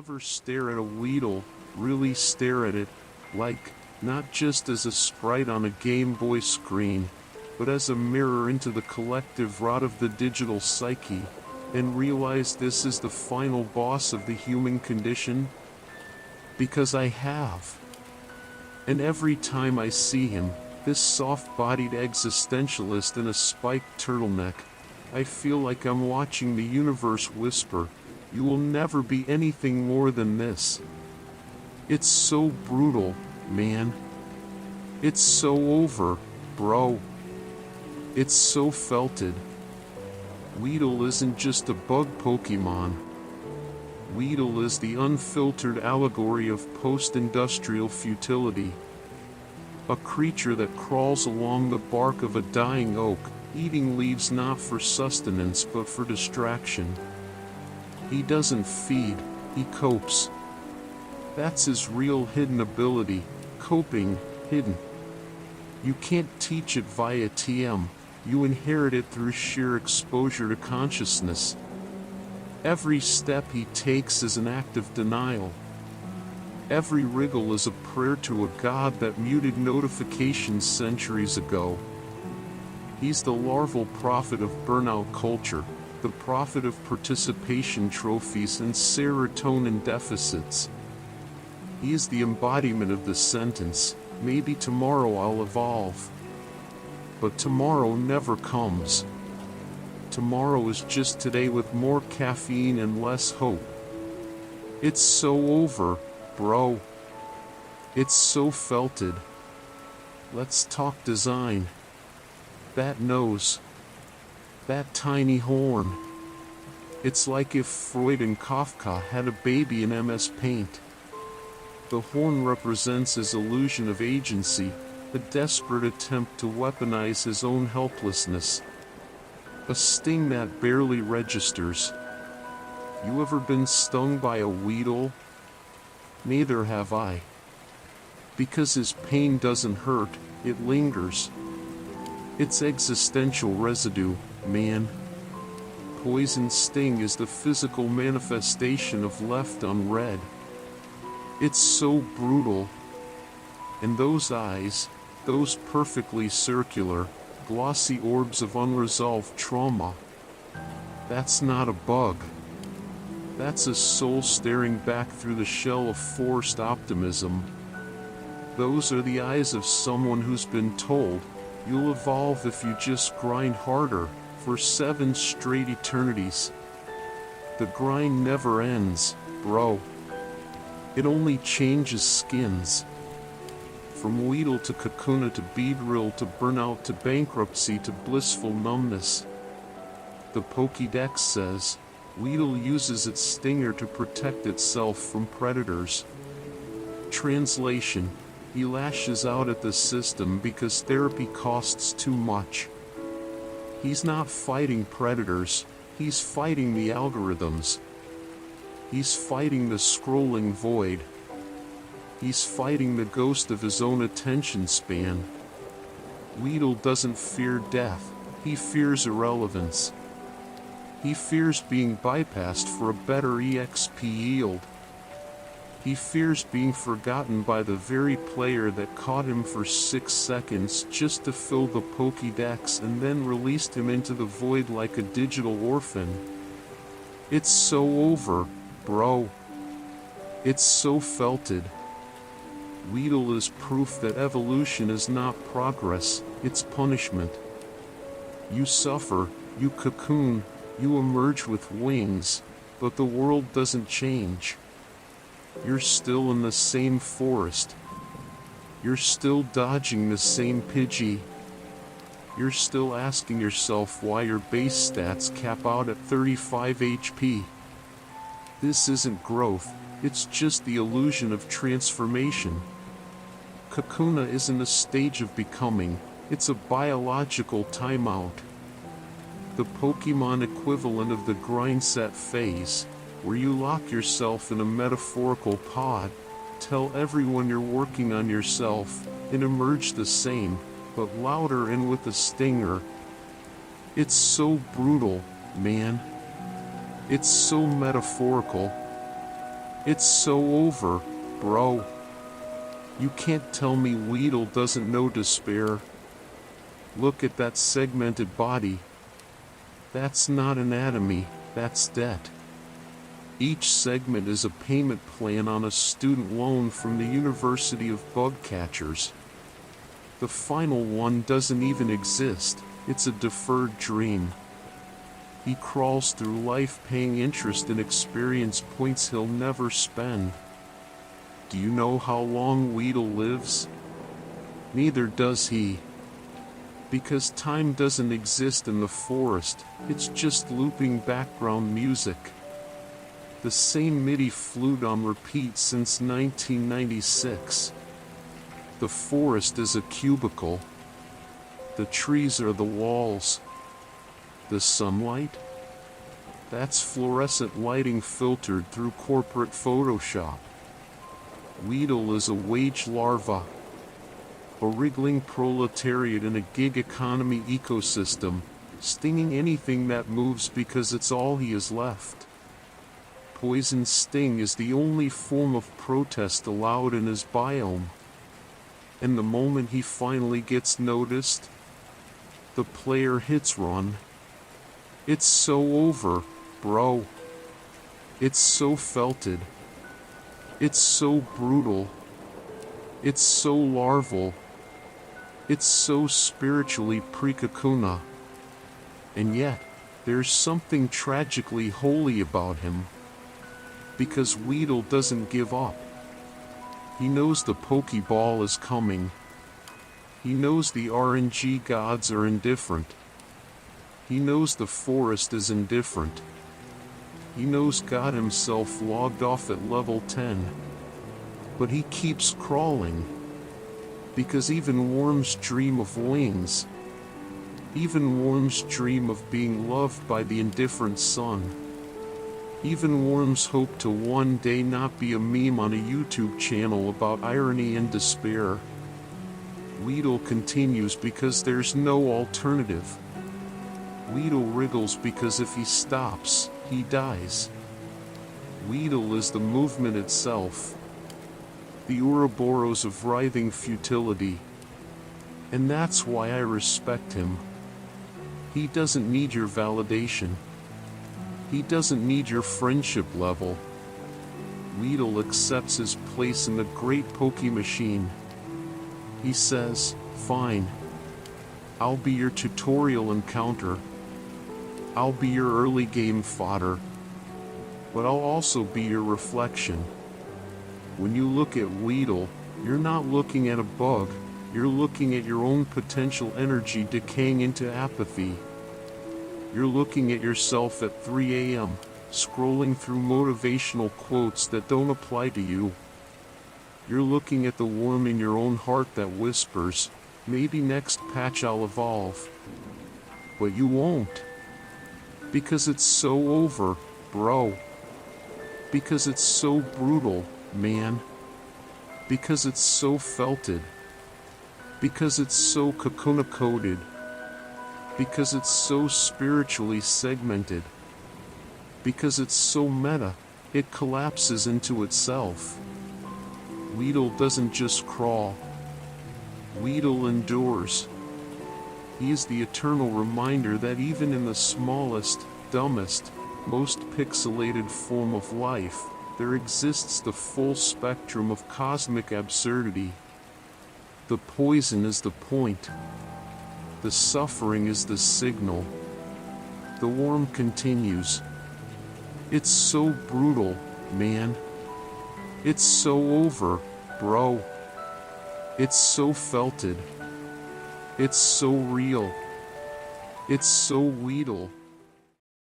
ever stare at a Weedle, really stare at it, like, not just as a sprite on a Game Boy screen, but as a mirror into the collective rot of the digital psyche, and realize this is the final boss of the human condition? Because I have. And every time I see him, this soft-bodied existentialist in a spiked turtleneck, I feel like I'm watching the universe whisper, "You will never be anything more than this." It's so brutal, man. It's so over, bro. It's so felted. Weedle isn't just a bug Pokémon. Weedle is the unfiltered allegory of post-industrial futility. A creature that crawls along the bark of a dying oak, eating leaves not for sustenance but for distraction. He doesn't feed, he copes. That's his real hidden ability, coping, hidden. You can't teach it via TM, you inherit it through sheer exposure to consciousness. Every step he takes is an act of denial. Every wriggle is a prayer to a god that muted notifications centuries ago. He's the larval prophet of burnout culture, the prophet of participation trophies and serotonin deficits. He is the embodiment of the sentence, "Maybe tomorrow I'll evolve." But tomorrow never comes. Tomorrow is just today with more caffeine and less hope. It's so over, bro. It's so felted. Let's talk design. That nose. That tiny horn. It's like if Freud and Kafka had a baby in MS Paint. The horn represents his illusion of agency, a desperate attempt to weaponize his own helplessness. A sting that barely registers. You ever been stung by a Weedle? Neither have I. Because his pain doesn't hurt, it lingers. It's existential residue, man. Poison sting is the physical manifestation of left unread. It's so brutal. And those eyes, those perfectly circular, glossy orbs of unresolved trauma. That's not a bug. That's a soul staring back through the shell of forced optimism. Those are the eyes of someone who's been told, "You'll evolve if you just grind harder," for 7 straight eternities. The grind never ends, bro. It only changes skins. From Weedle to Kakuna to Beedrill to burnout to bankruptcy to blissful numbness. The Pokédex says, Weedle uses its stinger to protect itself from predators. Translation: he lashes out at the system because therapy costs too much. He's not fighting predators, he's fighting the algorithms. He's fighting the scrolling void. He's fighting the ghost of his own attention span. Weedle doesn't fear death, he fears irrelevance. He fears being bypassed for a better EXP yield. He fears being forgotten by the very player that caught him for 6 seconds just to fill the Pokédex and then released him into the void like a digital orphan. It's so over, bro. It's so felted. Weedle is proof that evolution is not progress, it's punishment. You suffer, you cocoon, you emerge with wings, but the world doesn't change. You're still in the same forest. You're still dodging the same Pidgey. You're still asking yourself why your base stats cap out at 35 HP. This isn't growth, it's just the illusion of transformation. Kakuna isn't a stage of becoming, it's a biological timeout. The Pokémon equivalent of the grind set phase, where you lock yourself in a metaphorical pod, tell everyone you're working on yourself, and emerge the same, but louder and with a stinger. It's so brutal, man. It's so metaphorical. It's so over, bro. You can't tell me Weedle doesn't know despair. Look at that segmented body. That's not anatomy, that's debt. Each segment is a payment plan on a student loan from the University of Bug Catchers. The final one doesn't even exist, it's a deferred dream. He crawls through life paying interest in experience points he'll never spend. Do you know how long Weedle lives? Neither does he. Because time doesn't exist in the forest, it's just looping background music. The same MIDI flute on repeat since 1996. The forest is a cubicle. The trees are the walls. The sunlight? That's fluorescent lighting filtered through corporate Photoshop. Weedle is a wage larva. A wriggling proletariat in a gig economy ecosystem, stinging anything that moves because it's all he has left. Poison sting is the only form of protest allowed in his biome. And the moment he finally gets noticed, the player hits run. It's so over, bro. It's so felted. It's so brutal. It's so larval. It's so spiritually pre-Kakuna. And yet, there's something tragically holy about him. Because Weedle doesn't give up. He knows the Pokeball is coming. He knows the RNG gods are indifferent. He knows the forest is indifferent. He knows God himself logged off at level 10. But he keeps crawling. Because even worms dream of wings. Even worms dream of being loved by the indifferent sun. Even worms hope to one day not be a meme on a YouTube channel about irony and despair. Weedle continues because there's no alternative. Weedle wriggles because if he stops, he dies. Weedle is the movement itself. The Ouroboros of writhing futility. And that's why I respect him. He doesn't need your validation. He doesn't need your friendship level. Weedle accepts his place in the great Pokemachine. He says, fine. I'll be your tutorial encounter. I'll be your early game fodder. But I'll also be your reflection. When you look at Weedle, you're not looking at a bug, you're looking at your own potential energy decaying into apathy. You're looking at yourself at 3 a.m., scrolling through motivational quotes that don't apply to you. You're looking at the worm in your own heart that whispers, maybe next patch I'll evolve. But you won't. Because it's so over, bro. Because it's so brutal, man. Because it's so felted. Because it's so Kakuna-coded. Because it's so spiritually segmented. Because it's so meta, it collapses into itself. Weedle doesn't just crawl. Weedle endures. He is the eternal reminder that even in the smallest, dumbest, most pixelated form of life, there exists the full spectrum of cosmic absurdity. The poison is the point. The suffering is the signal. The worm continues. It's so brutal, man. It's so over, bro. It's so felted. It's so real. It's so Weedle.